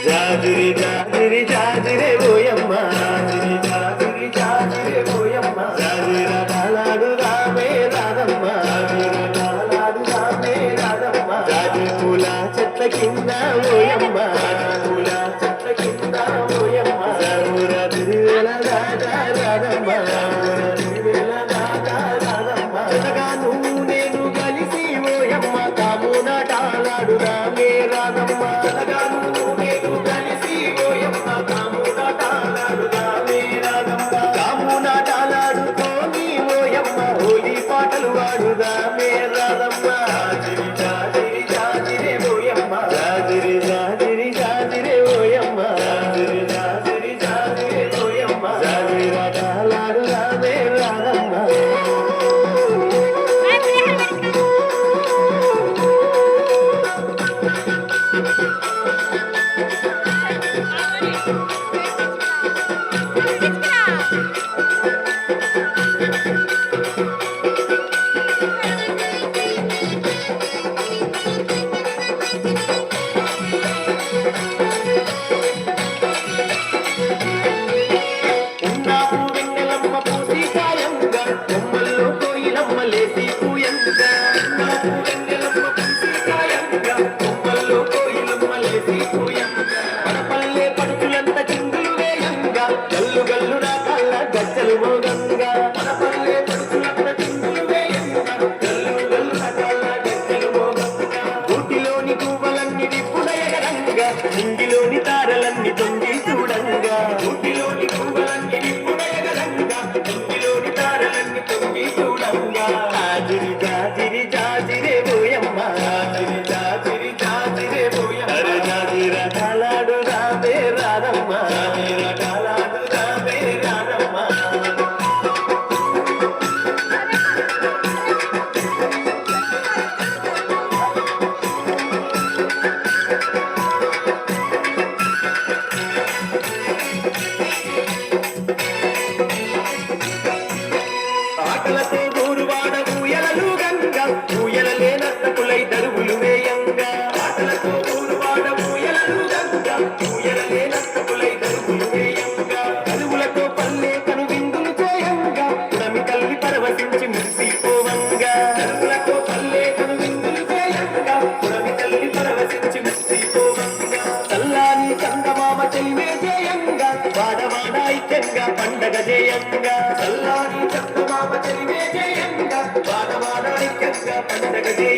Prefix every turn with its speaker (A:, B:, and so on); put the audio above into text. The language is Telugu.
A: జాజిరి జాజిరి జాజిరే ఓయమ్మ జాజిరి జాజిరి జాజిరే ఓయమ్మ జాజిర తాలాడు రామే రాధమ్మ జాజిర తాలాడు రామే రాధమ్మ జాజి పూల చెట్ల కింద ఓయమ్మ పూల చెట్ల కింద ఓయమ్మ జాముర తిరువేల రాధా రాధమ్మ జాముర తిరువేల రాధా రాధమ్మ జతగాను నేను కలిసి ఓయమ్మ కామున తాలాడు రామే రాధమ్మ జతగాను నేను కలిసి ఓయమ్మ కామున తాలాడు రామే రాధమ్మ కామున తాలాడుతోని ఓయమ్మ హోలీ పాటలు వాడుదామే రాధమ్మ జాజిరి జాజిరి జాజిరే ఓయమ్మ జాజిరి జాజిరి జాజిరే ఓయమ్మ జాజిరి జాజిరి జాజిరే ఓయమ్మ జాజిర తాలాడు రామే రాధమ్మ ఉన్నాపు వెన్నెలమ్మ పూసి కాయంగా కొమ్మల్లో కోయిలమ్మ లేసి పూయంగా ఉన్నాపు వెన్నెలమ్మ పూసి కాయంగా కొమ్మల్లో కోయిలమ్మ లేసి పూయంగా పడపల్లె పడుచులంత చిందులు వేయంగా గల్లు గల్లు నా కళ్ళ గజ్జలు మోగంగా పడపల్లె పడుచులంత చిందులు వేయంగా గల్లు గల్లు నా కళ్ళ గజ్జలు మోగంగా ఊటిలోని గువ్వలన్నీ నిప్పుల ఎగరంగా నింగిలోని తారలన్నీ తొంగి చూడంగా ఊటిలోని గువ్వలన్నీ నిప్పుల ఎగరంగా నింగిలోని తారలన్నీ తొంగి చూడంగా జాజిరి జాజిరి జాజిరే ఓయమ్మ జాజిరి జాజిరి జాజిరే ఓయమ్మ అరే జాజిర తాలాడు రామే రాధమ్మ జాజిర తాలాడు రామే రాధమ్మ ఆటలతో గోరువాడ ఊయలలు గంగా ఊయలలే నత్తపులై దరువులు వేయంగా ఆటలతో గోరువాడ ఊయలలు గంగా ఊయలలే నత్తపులై దరువులు వేయంగా కరువులతో పల్లె కను విందులు చేయంగా పుడమి తల్లి పరవశించి మురిసిపోవంగా కరువులతో పల్లె కను విందులు చేయంగా పుడమి తల్లి పరవశించి మురిసిపోవంగా చల్లాని చందమామ చెలిమే చేయంగా వాడవాడ ఐక్యంగా పండగ చేయంగా చల్లాని చందమామ చెలిమే చేయంగా వాడవాడ ఐక్యంగా పండగ చేయంగా